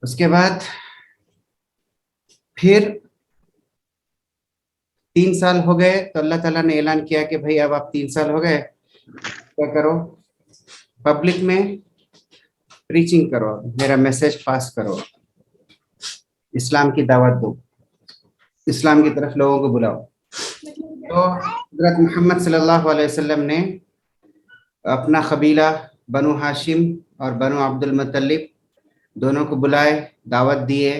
اس کے بعد پھر 3 سال ہو گئے تو اللہ تعالیٰ نے اعلان کیا کہ بھائی اب آپ 3 سال ہو گئے، کیا کرو، پبلک میں پریچنگ کرو، میرا میسج پاس کرو، اسلام کی دعوت دو، اسلام کی طرف لوگوں کو بلاؤ۔ تو حضرت محمد صلی اللہ علیہ وسلم نے اپنا قبیلہ بنو ہاشم اور بنو عبد المطلب دونوں کو بلائے، دعوت دیے،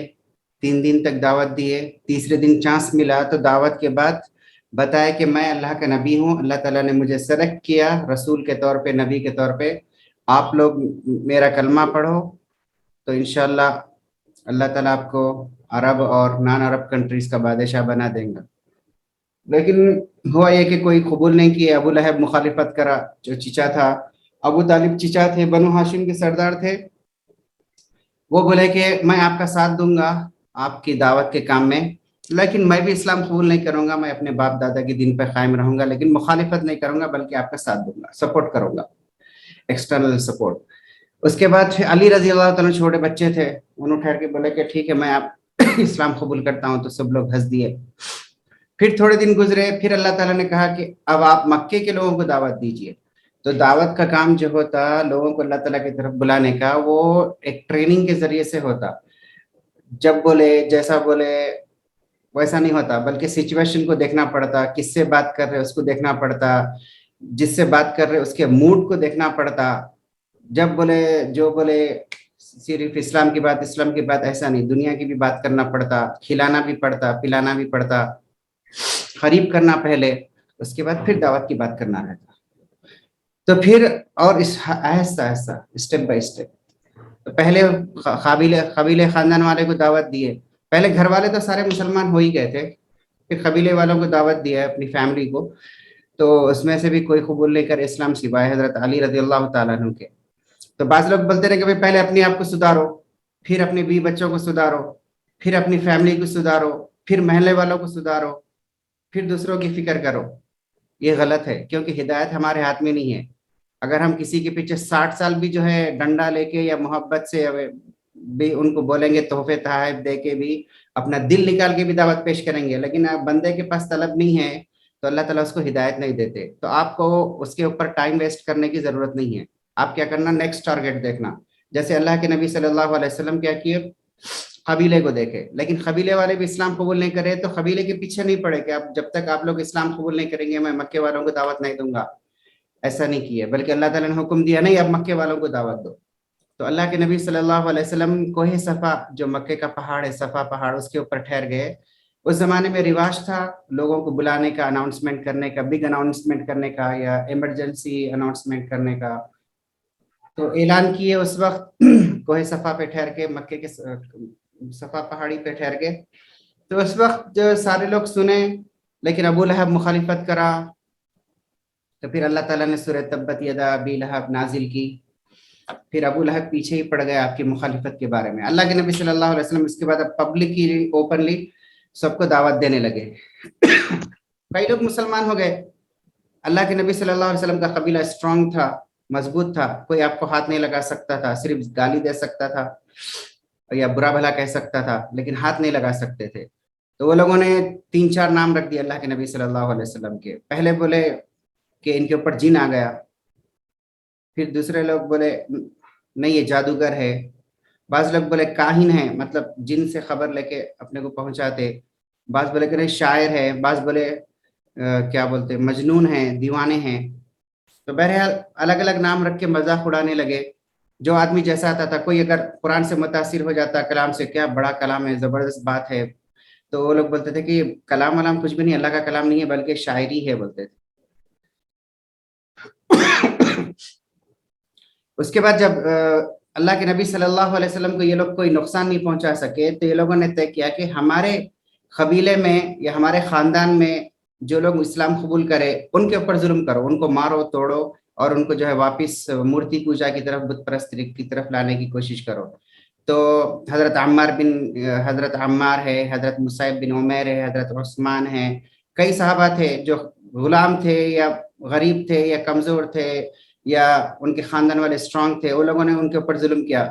3 دن تک دعوت دیے۔ تیسرے دن چانس ملا تو دعوت کے بعد بتایا کہ میں اللہ کا نبی ہوں، اللہ تعالیٰ نے مجھے سلیکٹ کیا رسول کے طور پہ، نبی کے طور پہ، آپ لوگ میرا کلمہ پڑھو تو انشاءاللہ اللہ تعالیٰ آپ کو عرب اور نان عرب کنٹریز کا بادشاہ بنا دیں گا۔ لیکن ہوا یہ کہ کوئی قبول نہیں کیا، ابو لہب مخالفت کرا، جو چچا تھا، ابو طالب چچا تھے، بنو ہاشم کے سردار تھے، وہ بولے کہ میں آپ کا ساتھ دوں گا آپ کی دعوت کے کام میں، لیکن میں بھی اسلام قبول نہیں کروں گا، میں اپنے باپ دادا کے دین پہ قائم رہوں گا، لیکن مخالفت نہیں کروں گا بلکہ آپ کا ساتھ دوں گا، سپورٹ کروں گا، ایکسٹرنل سپورٹ۔ اس کے بعد علی رضی اللہ تعالیٰ چھوٹے بچے تھے، انہوں ٹھہر کے بولے کہ ٹھیک ہے میں آپ اسلام قبول کرتا ہوں، تو سب لوگ ہنس دیے۔ پھر تھوڑے دن گزرے، پھر اللہ تعالیٰ نے کہا کہ اب آپ مکے کے لوگوں کو دعوت دیجیے۔ تو دعوت کا کام جو ہوتا لوگوں کو اللہ تعالیٰ کی طرف بلانے کا، وہ ایک ٹریننگ کے ذریعے سے ہوتا، جب بولے جیسا بولے ویسا نہیں ہوتا، بلکہ سچویشن کو دیکھنا پڑتا، کس سے بات کر رہے اس کو دیکھنا پڑتا، جس سے بات کر رہے اس کے موڈ کو دیکھنا پڑتا، جب بولے جو بولے صرف اسلام کی بات ایسا نہیں، دنیا کی بھی بات کرنا پڑتا، کھلانا بھی پڑتا، پلانا بھی پڑتا، قریب کرنا پہلے، اس کے بعد پھر دعوت کی بات کرنا رہتا۔ تو پھر اور اس آہستہ آہستہ اسٹیپ بائی اسٹیپ، تو پہلے قبیلے خاندان والے کو دعوت دیے، پہلے گھر والے تو سارے مسلمان ہو ہی گئے تھے، پھر قبیلے والوں کو دعوت دیا اپنی فیملی کو، تو اس میں سے بھی کوئی قبول نہیں کرے اسلام سوائے حضرت علی رضی اللہ تعالیٰ عنہ کے۔ تو بعض لوگ بولتے رہے کہ پہلے اپنے آپ کو سدھارو، پھر اپنے بیوی بچوں کو سدھارو، پھر اپنی فیملی کو سدھارو، پھر محلے والوں کو سدھارو، پھر دوسروں کی فکر کرو۔ یہ غلط ہے، کیونکہ ہدایت ہمارے ہاتھ میں نہیں ہے۔ اگر ہم کسی کے پیچھے 60 سال بھی جو ہے ڈنڈا لے کے یا محبت سے بھی ان کو بولیں گے، تحفے تحائف دے کے بھی، اپنا دل نکال کے بھی دعوت پیش کریں گے، لیکن بندے کے پاس طلب نہیں ہے تو اللہ تعالیٰ اس کو ہدایت نہیں دیتے۔ تو آپ کو اس کے اوپر ٹائم ویسٹ کرنے کی ضرورت نہیں ہے، آپ کیا کرنا، نیکسٹ ٹارگیٹ دیکھنا۔ جیسے اللہ کے نبی صلی اللہ علیہ وسلم کیا کیے، قبیلے کو دیکھے، لیکن قبیلے والے بھی اسلام قبول نہیں کرے تو قبیلے کے پیچھے نہیں پڑے کہ اب جب تک آپ لوگ اسلام قبول نہیں کریں گے میں مکے والوں کو دعوت نہیں دوں گا، ایسا نہیں کیا، بلکہ اللہ تعالیٰ نے حکم دیا نہیں اب مکے والوں کو دعوت دو۔ تو اللہ کے نبی صلی اللہ علیہ وسلم کوہ صفا، جو مکے کا پہاڑ ہے، صفا پہاڑ، اس کے اوپر ٹھہر گئے۔ اس زمانے میں رواج تھا لوگوں کو بلانے کا، اناؤنسمنٹ کرنے کا، بگ اناؤنسمنٹ کرنے کا یا ایمرجنسی اناؤنسمنٹ کرنے کا۔ تو اعلان کیے اس وقت کوہ صفا پہ ٹھہر کے، مکے کے صفا پہاڑی پہ ٹھہر گئے۔ تو اس وقت جو سارے لوگ سنے، لیکن ابو لہب مخالفت کرا، تو پھر اللہ تعالیٰ نے سورہ تبت یدا ابی لہب نازل کی، پھر ابو لہب پیچھے ہی پڑ گیا آپ کی مخالفت کے بارے میں۔ اللہ کے نبی صلی اللہ علیہ وسلم اس کے بعد اب پبلکلی اوپنلی سب کو دعوت دینے لگے، کئی لوگ مسلمان ہو گئے۔ اللہ کے نبی صلی اللہ علیہ وسلم کا قبیلہ اسٹرانگ تھا، مضبوط تھا، کوئی آپ کو ہاتھ نہیں لگا سکتا تھا، صرف گالی دے سکتا تھا یا برا بھلا کہہ سکتا تھا، لیکن ہاتھ نہیں لگا سکتے تھے۔ تو وہ لوگوں نے 3-4 نام رکھ دیے اللہ کے نبی صلی اللہ علیہ وسلم کے۔ پہلے بولے کہ ان کے اوپر جن آ گیا، پھر دوسرے لوگ بولے نہیں یہ جادوگر ہے، بعض لوگ بولے کاہن ہے، مطلب جن سے خبر لے کے اپنے کو پہنچاتے، بعض بولے کہ نہیں شاعر ہے، بعض بولے کیا بولتے مجنون ہیں، دیوانے ہیں۔ تو بہرحال الگ الگ نام رکھ کے مذاق اڑانے لگے، جو آدمی جیسا آتا تھا۔ کوئی اگر قرآن سے متاثر ہو جاتا کلام سے، کیا بڑا کلام ہے، زبردست بات ہے، تو وہ لوگ بولتے تھے کہ کلام ولام کچھ بھی نہیں، اللہ کا کلام نہیں ہے بلکہ شاعری ہے بولتے تھے۔ اس کے بعد جب اللہ کے نبی صلی اللہ علیہ وسلم کو یہ لوگ کوئی نقصان نہیں پہنچا سکے، تو یہ لوگوں نے طے کیا کہ ہمارے قبیلے میں یا ہمارے خاندان میں جو لوگ اسلام قبول کرے ان کے اوپر ظلم کرو، ان کو مارو توڑو، اور ان کو جو ہے واپس مورتی پوجا کی طرف، بت پرستی کی طرف لانے کی کوشش کرو۔ تو حضرت عمار ہے، حضرت مصعب بن عمیر ہے، حضرت عثمان ہے، کئی صحابہ تھے جو غلام تھے یا غریب تھے یا کمزور تھے یا ان کے خاندان والے اسٹرانگ تھے، وہ لوگوں نے ان کے اوپر ظلم کیا۔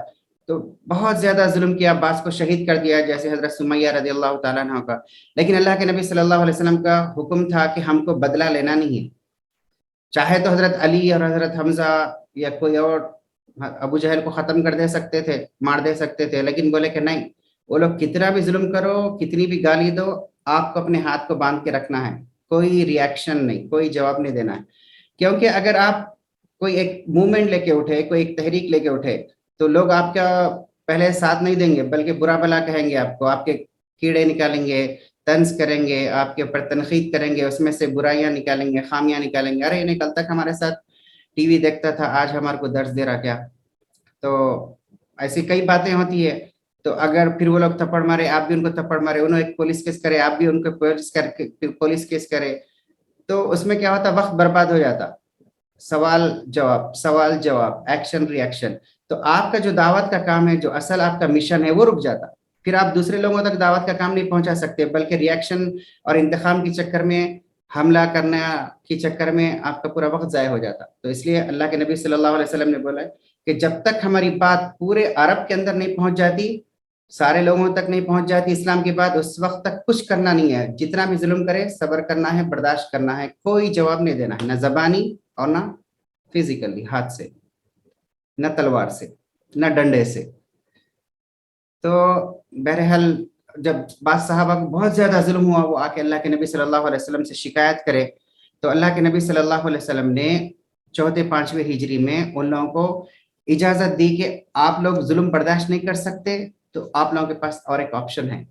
تو بہت زیادہ ظلم کیا، عباس کو شہید کر دیا جیسے حضرت سمیہ رضی اللہ تعالیٰ عنہ کا. لیکن اللہ کے نبی صلی اللہ علیہ وسلم کا حکم تھا کہ ہم کو بدلہ لینا نہیں ہے. چاہے تو حضرت علی اور حضرت حمزہ یا کوئی اور ابو جہل کو ختم کر دے سکتے تھے، مار دے سکتے تھے، لیکن بولے کہ نہیں، وہ لوگ کتنا بھی ظلم کرو، کتنی بھی گالی دو، آپ کو اپنے ہاتھ کو باندھ کے رکھنا ہے، کوئی ری ایکشن نہیں، کوئی جواب نہیں دینا ہے. کیونکہ اگر آپ کوئی ایک موومنٹ لے کے اٹھے، کوئی ایک تحریک لے کے اٹھے، تو لوگ آپ کا پہلے ساتھ نہیں دیں گے، بلکہ برا بھلا کہیں گے، آپ کو آپ کے کیڑے نکالیں گے، طنز کریں گے، آپ کے اوپر تنقید کریں گے، اس میں سے برائیاں نکالیں گے، خامیاں نکالیں گے. ارے انہیں کل تک ہمارے ساتھ ٹی وی دیکھتا تھا، آج ہمارے کو درس دے رہا کیا؟ تو ایسی کئی باتیں ہوتی ہے. تو اگر پھر وہ لوگ تھپڑ مارے، آپ بھی ان کو تھپڑ مارے، انہوں ایک پولیس کیس کرے، آپ بھی ان کو پولیس کیس کرے، تو اس میں کیا ہوتا، وقت برباد ہو جاتا. سوال جواب، سوال جواب، ایکشن ری ایکشن. تو آپ کا جو دعوت کا کام ہے، جو اصل آپ کا مشن ہے، وہ رک جاتا. پھر آپ دوسرے لوگوں تک دعوت کا کام نہیں پہنچا سکتے، بلکہ ری ایکشن اور انتقام کے چکر میں، حملہ کرنے کے چکر میں آپ کا پورا وقت ضائع ہو جاتا. تو اس لیے اللہ کے نبی صلی اللہ علیہ وسلم نے بولا کہ جب تک ہماری بات پورے عرب کے اندر نہیں پہنچ جاتی، سارے لوگوں تک نہیں پہنچ جاتی اسلام کی بات، اس وقت تک کچھ کرنا نہیں ہے. جتنا بھی ظلم کرے، صبر کرنا ہے، برداشت کرنا ہے، کوئی جواب نہیں دینا ہے، نہ زبانی اور نہ فزیکلی، ہاتھ سے، نہ تلوار سے، نہ ڈنڈے سے. تو بہرحال جب بعض صحابہ کو بہت زیادہ ظلم ہوا، وہ آ کے اللہ کے نبی صلی اللہ علیہ وسلم سے شکایت کرے، تو اللہ کے نبی صلی اللہ علیہ وسلم نے چوتھے پانچویں ہجری میں ان لوگوں کو اجازت دی کہ آپ لوگ ظلم برداشت نہیں کر سکتے، تو آپ لوگوں کے پاس اور ایک آپشن ہے.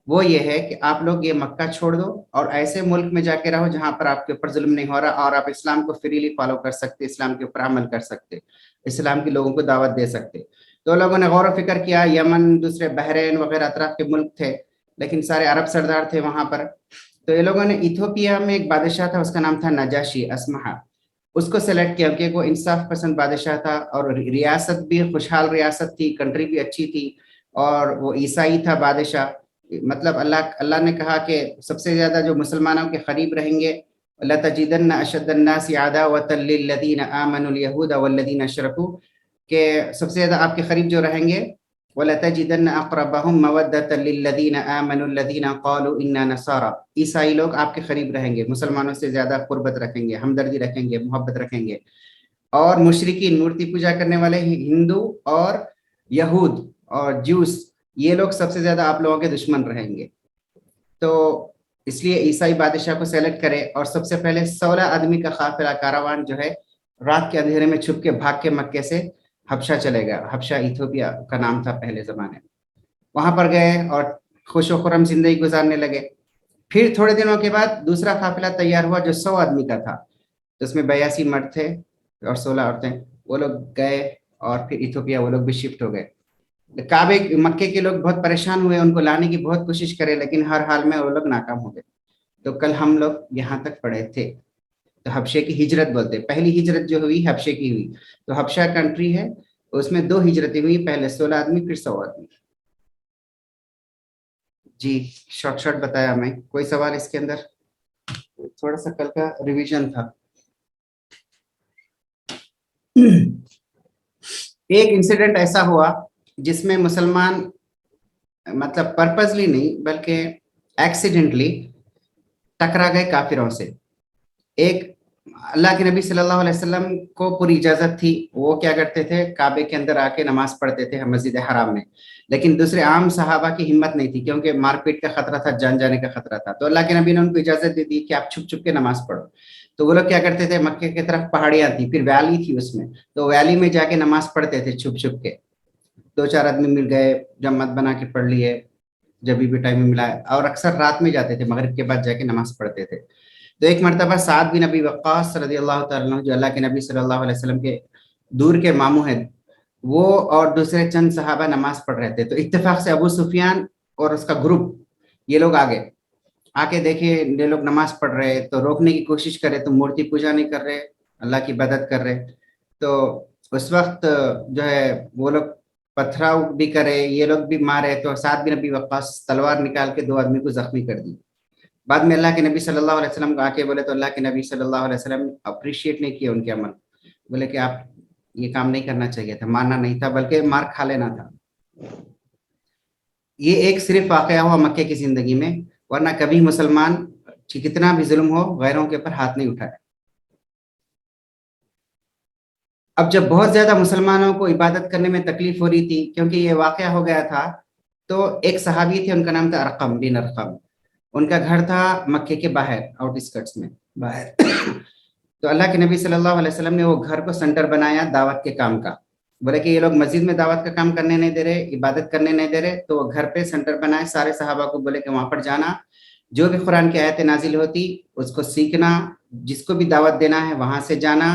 وہ یہ ہے کہ آپ لوگ یہ مکہ چھوڑ دو اور ایسے ملک میں جا کے رہو جہاں پر آپ کے اوپر ظلم نہیں ہو رہا، اور آپ اسلام کو فریلی فالو کر سکتے، اسلام کے اوپر عمل کر سکتے، اسلام کے لوگوں کو دعوت دے سکتے. تو لوگوں نے غور و فکر کیا، یمن، دوسرے بحرین وغیرہ اطراف کے ملک تھے، لیکن سارے عرب سردار تھے وہاں پر. تو یہ لوگوں نے ایتھوپیا میں ایک بادشاہ تھا، اس کا نام تھا نجاشی اسمہا، اس کو سلیکٹ کیا کہ وہ انصاف پسند بادشاہ تھا، اور ریاست بھی خوشحال ریاست تھی، کنٹری بھی اچھی تھی، اور وہ عیسائی تھا بادشاہ. مطلب اللہ نے کہا کہ سب سے زیادہ جو مسلمانوں کے قریب رہیں گے، لَتَجِدَنَّ أَشَدَّ النَّاسِ عَدَاوَةً لِلَّذِينَ آمَنُوا الْيَهُودَ وَالَّذِينَ أَشْرَكُوا، کہ سب سے زیادہ آپ کے قریب جو رہیں گے، وَلَتَجِدَنَّ أَقْرَبَهُمْ مَوَدَّةً لِلَّذِينَ آمَنُوا الَّذِينَ قَالُوا إِنَّا نَصَارَى، عیسائی لوگ آپ کے قریب رہیں گے، مسلمانوں سے زیادہ قربت رکھیں گے، ہمدردی رکھیں گے، محبت رکھیں گے. اور مشرکین، مورتی پوجا کرنے والے ہندو اور یہود اور جوس، یہ لوگ سب سے زیادہ آپ لوگوں کے دشمن رہیں گے. تو اس لیے عیسائی بادشاہ کو سیلیکٹ کرے، اور سب سے پہلے 16 آدمی کا قافلہ کاروان جو ہے، رات کے اندھیرے میں چھپ کے بھاگ کے مکے سے حبشہ چلے گا. حبشہ ایتھوپیا کا نام تھا پہلے زمانے میں. وہاں پر گئے اور خوش و خرم زندگی گزارنے لگے. پھر تھوڑے دنوں کے بعد دوسرا قافلہ تیار ہوا جو 100 آدمی کا تھا، جس میں 82 مرد تھے اور 16 عورتیں. وہ لوگ گئے اور پھر ایتھوپیا وہ لوگ بھی شفٹ ہو گئے. کعبے مکے کے لوگ بہت پریشان ہوئے، ان کو لانے کی بہت کوشش کرے، لیکن ہر حال میں وہ لوگ ناکام ہو گئے. تو کل ہم لوگ یہاں تک پڑھے تھے. تو حبشے کی ہجرت بولتے، پہلی ہجرت جو ہوئی حبشے کی ہوئی. تو حبشہ کنٹری ہے، اس میں 2 ہجرتیں ہوئی، پہلے 16 آدمی پھر 100 آدمی. جی شارٹ بتایا میں. کوئی سوال اس کے اندر؟ تھوڑا سا کل کا ریویژن تھا. ایک انسیڈنٹ ایسا ہوا جس میں مسلمان، مطلب پرپزلی نہیں بلکہ ایکسیڈنٹلی ٹکرا گئے کافروں سے. ایک اللہ کے نبی صلی اللہ علیہ وسلم کو پوری اجازت تھی، وہ کیا کرتے تھے، کعبے کے اندر آ کے نماز پڑھتے تھے مسجد حرام میں، لیکن دوسرے عام صحابہ کی ہمت نہیں تھی، کیونکہ مار پیٹ کا خطرہ تھا، جان جانے کا خطرہ تھا. تو اللہ کے نبی نے ان کو اجازت دے دی کہ آپ چھپ چھپ کے نماز پڑھو. تو وہ لوگ کیا کرتے تھے، مکے کی طرف پہاڑیاں تھی، پھر ویلی تھی اس میں، تو ویلی میں جا کے نماز پڑھتے تھے چھپ چھپ کے. 2-4 آدمی مل گئے، جماعت بنا کے پڑھ لیے جب بھی ٹائم ملا، اور اکثر رات میں جاتے تھے، مغرب کے بعد جا کے نماز پڑھتے تھے. تو ایک مرتبہ سعد بن ابی وقاص رضی اللہ تعالیٰ عنہ، جو اللہ کے نبی صلی اللہ علیہ وسلم کے دور کے ماموں ہیں، وہ اور دوسرے چند صحابہ نماز پڑھ رہے تھے. تو اتفاق سے ابو سفیان اور اس کا گروپ، یہ لوگ آ کے دیکھے یہ لوگ نماز پڑھ رہے، تو روکنے کی کوشش کرے، تو مورتی پوجا نہیں کر رہے، اللہ کی عبادت کر رہے. تو اس وقت جو ہے وہ لوگ پتھراؤ بھی کرے، یہ لوگ بھی مارے. تو سعد بن ابی وقاص تلوار نکال کے 2 آدمی کو زخمی کر دی. بعد میں اللہ کے نبی صلی اللہ علیہ وسلم کو آ کے بولے، تو اللہ کے نبی صلی اللہ علیہ وسلم اپریشیٹ نہیں کیا ان کے عمل. بولے کہ آپ یہ کام نہیں کرنا چاہیے تھا، مارنا نہیں تھا، بلکہ مار کھا لینا تھا. یہ ایک صرف واقعہ ہوا مکے کی زندگی میں، ورنہ کبھی مسلمان کتنا بھی ظلم ہو غیروں کے اوپر ہاتھ نہیں اٹھائے۔ اب جب بہت زیادہ مسلمانوں کو عبادت کرنے میں تکلیف ہو رہی تھی، کیونکہ یہ واقعہ ہو گیا تھا، تو ایک صحابی تھے، ان کا نام تھا ارقم بن ارقم، ان کا گھر تھا مکے کے باہر، آؤٹ اسکرٹس میں باہر۔ تو اللہ کے نبی صلی اللہ علیہ وسلم نے وہ گھر کو سینٹر بنایا دعوت کے کام کا، بولے کہ یہ لوگ مسجد میں دعوت کا کام کرنے نہیں دے رہے، عبادت کرنے نہیں دے رہے، تو وہ گھر پہ سینٹر بنائے، سارے صحابہ کو بولے کہ وہاں پر جانا، جو بھی قرآن کی آیتیں نازل ہوتی اس کو سیکھنا، جس کو بھی دعوت دینا ہے وہاں سے جانا،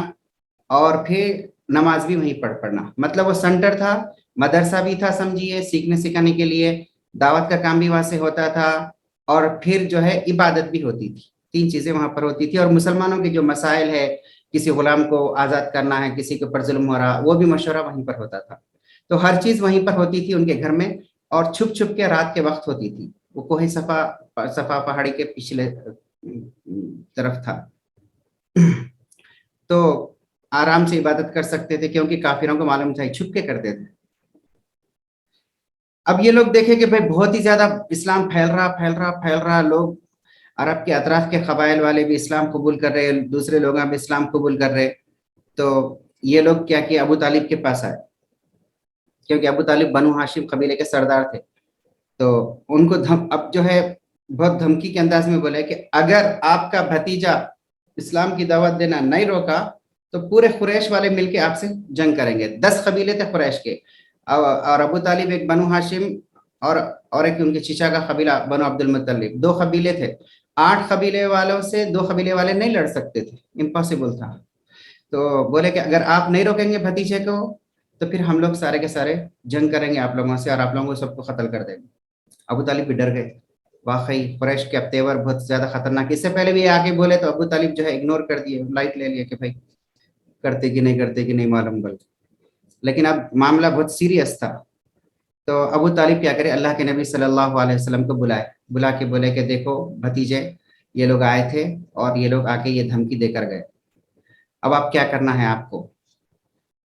اور پھر نماز بھی وہیں پڑھنا۔ مطلب وہ سینٹر تھا، مدرسہ بھی تھا، سمجھیے سیکھنے سکھانے کے لیے، دعوت کا کام بھی وہاں سے ہوتا تھا، اور پھر جو ہے عبادت بھی ہوتی تھی، تین چیزیں وہاں پر ہوتی تھی۔ اور مسلمانوں کے جو مسائل ہے، کسی غلام کو آزاد کرنا ہے، کسی کے اوپر ظلم ہو رہا، وہ بھی مشورہ وہیں پر ہوتا تھا۔ تو ہر چیز وہیں پر ہوتی تھی ان کے گھر میں، اور چھپ چھپ کے رات کے وقت ہوتی تھی۔ وہ کوہ صفا پہاڑی کے پچھلے طرف تھا، تو آرام سے عبادت کر سکتے تھے، کیونکہ کافروں کو معلوم تھا، چھپ کے کرتے تھے۔ اب یہ لوگ دیکھیں کہ بھائی بہت ہی زیادہ اسلام پھیل رہا، لوگ عرب کے اطراف کے قبائل والے بھی اسلام قبول کر رہے، دوسرے لوگ بھی اسلام قبول کر رہے۔ تو یہ لوگ کیا کیا، ابو طالب کے پاس آئے، کیونکہ ابو طالب بنو ہاشم قبیلے کے سردار تھے۔ تو ان کو اب جو ہے بہت دھمکی کے انداز میں بولے کہ اگر آپ کا بھتیجا اسلام کی دعوت دینا نہیں روکا تو پورے قریش والے مل کے آپ سے جنگ کریں گے۔ 10 قبیلے تھے قریش کے، اور ابو طالب ایک بنو ہاشم اور ایک ان کے چچا کا قبیلہ بنو عبد المطلب، 2 قبیلے تھے۔ 8 قبیلے والوں سے 2 قبیلے والے نہیں لڑ سکتے تھے، امپاسبل تھا۔ تو بولے کہ اگر آپ نہیں روکیں گے بھتیجے کو تو پھر ہم لوگ سارے کے سارے جنگ کریں گے آپ لوگوں سے، اور آپ لوگوں کو سب کو قتل کر دیں گے۔ ابو طالب بھی ڈر گئے، واقعی قریش کے اب تیور بہت زیادہ خطرناک۔ اس سے پہلے بھی آگے بولے تو ابو طالب جو ہے اگنور کر دیے، لائٹ لے لیے کہ بھائی کرتے کہ نہیں معلوم، بل لیکن اب معاملہ بہت سیریس تھا۔ تو ابو طالب کیا کرے، اللہ کے نبی صلی اللہ علیہ وسلم کو بلا کے بولے کہ دیکھو بھتیجے، یہ لوگ آئے تھے اور یہ لوگ آ کے یہ دھمکی دے کر گئے، اب آپ کیا کرنا ہے آپ کو۔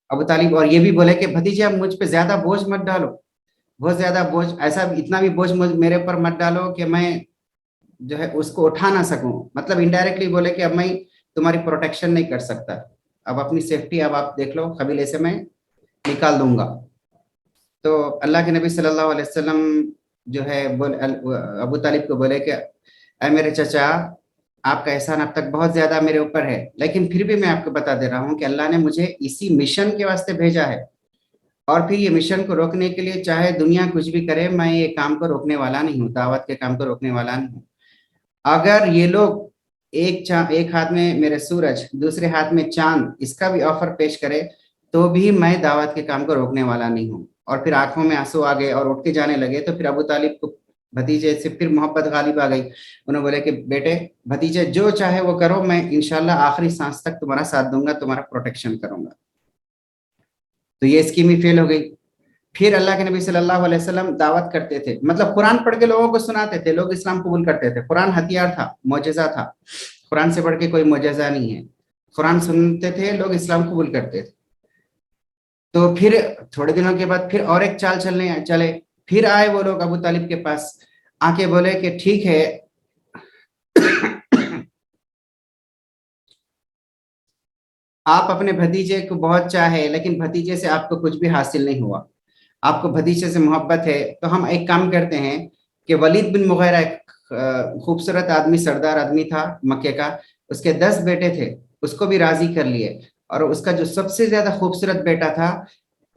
ابو طالب اور یہ بھی بولے کہ بھتیجے اب مجھ پہ زیادہ بوجھ مت ڈالو، بہت زیادہ بوجھ، ایسا اتنا بھی بوجھ میرے اوپر مت ڈالو کہ میں جو ہے اس کو اٹھا نہ سکوں۔ مطلب انڈائریکٹلی بولے کہ اب میں تمہاری پروٹیکشن نہیں کر سکتا، اب اپنی سیفٹی اب آپ دیکھ لو، قبیلے سے میں نکال دوں گا۔ تو اللہ کے نبی صلی اللہ علیہ وسلم جو ہے ابو طالب کو بولے کہ اے میرے چچا، آپ کا احسان اب تک بہت زیادہ میرے اوپر ہے، لیکن پھر بھی میں آپ کو بتا دے رہا ہوں کہ اللہ نے مجھے اسی مشن کے واسطے بھیجا ہے، اور پھر یہ مشن کو روکنے کے لیے چاہے دنیا کچھ بھی کرے، میں یہ کام کو روکنے والا نہیں ہوں، دعوت کے کام کو روکنے والا نہیں ہوں۔ اگر یہ لوگ ایک ہاتھ میں میرے سورج، دوسرے ہاتھ میں چاند، اس کا بھی آفر پیش کرے تو بھی میں دعوت کے کام کو روکنے والا نہیں ہوں۔ اور پھر آنکھوں میں آنسو آ گئے اور اٹھ کے جانے لگے۔ تو پھر ابو طالب کو بھتیجے سے پھر محبت غالب آ گئی، انہوں بولے کہ بیٹے بھتیجے جو چاہے وہ کرو، میں انشاءاللہ آخری سانس تک تمہارا ساتھ دوں گا، تمہارا پروٹیکشن کروں گا۔ تو یہ اسکیم ہی فیل ہو گئی۔ پھر اللہ کے نبی صلی اللہ علیہ وسلم دعوت کرتے تھے، مطلب قرآن پڑھ کے لوگوں کو سناتے تھے، لوگ اسلام قبول کرتے تھے۔ قرآن ہتھیار تھا، معجزہ تھا، قرآن سے بڑھ کے کوئی معجزہ نہیں ہے۔ قرآن سنتے تھے لوگ، اسلام قبول کرتے تھے۔ تو پھر تھوڑے دنوں کے بعد پھر اور ایک چال چلے، پھر آئے وہ لوگ ابو طالب کے پاس، آ کے بولے کہ ٹھیک ہے آپ اپنے بھتیجے کو بہت چاہے، لیکن بھتیجے سے آپ کو کچھ بھی حاصل نہیں ہوا، آپ کو بھتیجے سے محبت ہے، تو ہم ایک کام کرتے ہیں کہ ولید بن مغیرہ ایک خوبصورت آدمی، سردار آدمی تھا مکے کا، اس کے 10 بیٹے تھے، اس کو بھی راضی کر لیے، اور اس کا جو سب سے زیادہ خوبصورت بیٹا تھا،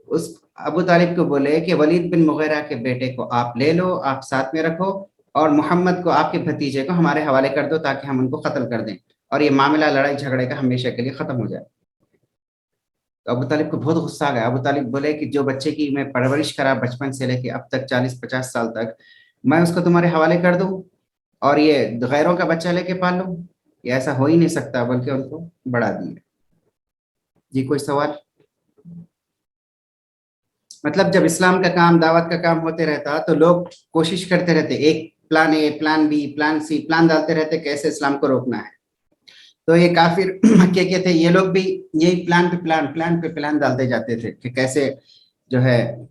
اس ابو طالب کو بولے کہ ولید بن مغیرہ کے بیٹے کو آپ لے لو، آپ ساتھ میں رکھو، اور محمد کو، آپ کے بھتیجے کو ہمارے حوالے کر دو تاکہ ہم ان کو قتل کر دیں، اور یہ معاملہ لڑائی جھگڑے کا ہمیشہ کے لیے ختم ہو جائے۔ تو ابو طالب کو بہت غصہ آ گیا۔ ابو طالب بولے کہ جو بچے کی میں پرورش کرا بچپن سے لے کے اب تک 40-50 سال تک، میں اس کو تمہارے حوالے کر دوں اور یہ غیروں کا بچہ لے کے پال لوں؟ یہ ایسا ہو ہی نہیں سکتا، بلکہ ان کو بڑھا دیے۔ جی کوئی سوال؟ مطلب جب اسلام کا کام، دعوت کا کام ہوتے رہتا تو لوگ کوشش کرتے رہتے، ایک plan a, plan be, plan C, plan ڈالتے رہتے کیسے اسلام کو روکنا ہے۔ تو یہ کافر مکے کے تھے، یہ لوگ بھی یہی پلان پہ پلان ڈالتے جاتے تھے کہ کیسے جو ہے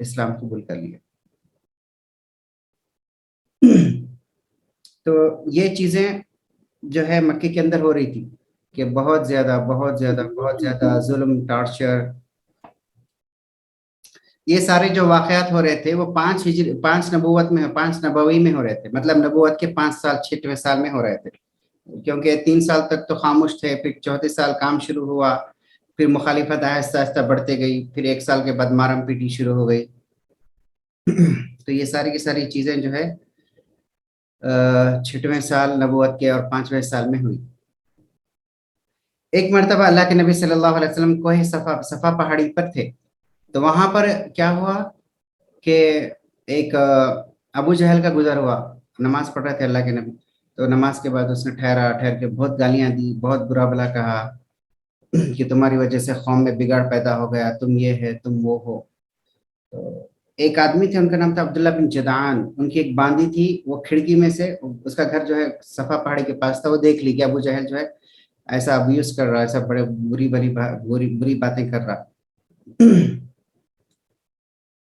اسلام قبول کر لیا۔ تو یہ چیزیں جو ہے مکے کے اندر ہو رہی تھی کہ بہت زیادہ بہت زیادہ بہت زیادہ ظلم، ٹارچر، یہ سارے جو واقعات ہو رہے تھے وہ 5 نبوت میں، 5 نبوی میں ہو رہے تھے، مطلب نبوت کے 5 سال 6ویں سال میں ہو رہے تھے، کیونکہ 3 سال تک تو خاموش تھے، پھر 34 سال کام شروع ہوا، پھر مخالفت آہستہ آہستہ بڑھتے گئی، پھر 1 سال کے بعد مارم پیٹی شروع ہو گئی۔ تو یہ ساری کی ساری چیزیں جو ہے 6ویں سال نبوت کے اور 5ویں سال میں ہوئی۔ ایک مرتبہ اللہ کے نبی صلی اللہ علیہ وسلم کوہ صفا پہاڑی پر تھے، تو وہاں پر کیا ہوا کہ ایک ابو جہل کا گزر ہوا، نماز پڑھ رہے تھے اللہ کے نبی، تو نماز کے بعد اس نے ٹھہر کے بہت گالیاں دی، بہت برا بھلا کہا کہ تمہاری وجہ سے قوم میں بگاڑ پیدا ہو گیا، تم یہ ہے تم وہ ہو۔ تو ایک آدمی تھے، ان کا نام تھا عبداللہ بن جدعان، ان کی ایک باندی تھی، وہ کھڑکی میں سے، اس کا گھر جو ہے صفا پہاڑی کے پاس تھا، وہ دیکھ لی کہ ابو جہل جو ہے ایسا ابیوز کر رہا، ایسا بڑے بری باتیں کر رہا۔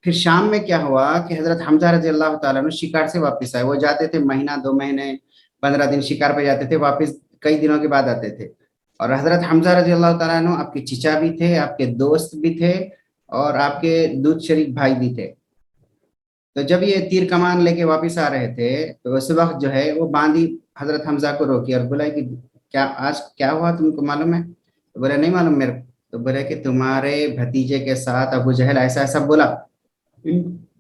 پھر شام میں کیا ہوا کہ حضرت حمزہ رضی اللہ تعالیٰ عنہ شکار سے واپس آئے، وہ جاتے تھے مہینہ 2 مہینے 15 دن شکار پہ جاتے تھے، واپس کئی دنوں کے بعد آتے تھے، اور حضرت حمزہ رضی اللہ تعالیٰ عنہ آپ کے چچا بھی تھے، آپ کے دوست بھی تھے، اور آپ کے دودھ شریک بھائی بھی تھے۔ تو جب یہ تیر کمان لے کے واپس آ رہے تھے تو اس وقت جو ہے وہ باندی حضرت حمزہ کو روکی اور بولا کہ کیا آج کیا ہوا، تم کو معلوم ہے؟ تو بولے نہیں معلوم میرے کو۔ تو بولے کہ تمہارے بھتیجے کے ساتھ ابو جہل ایسا ایسا بولا۔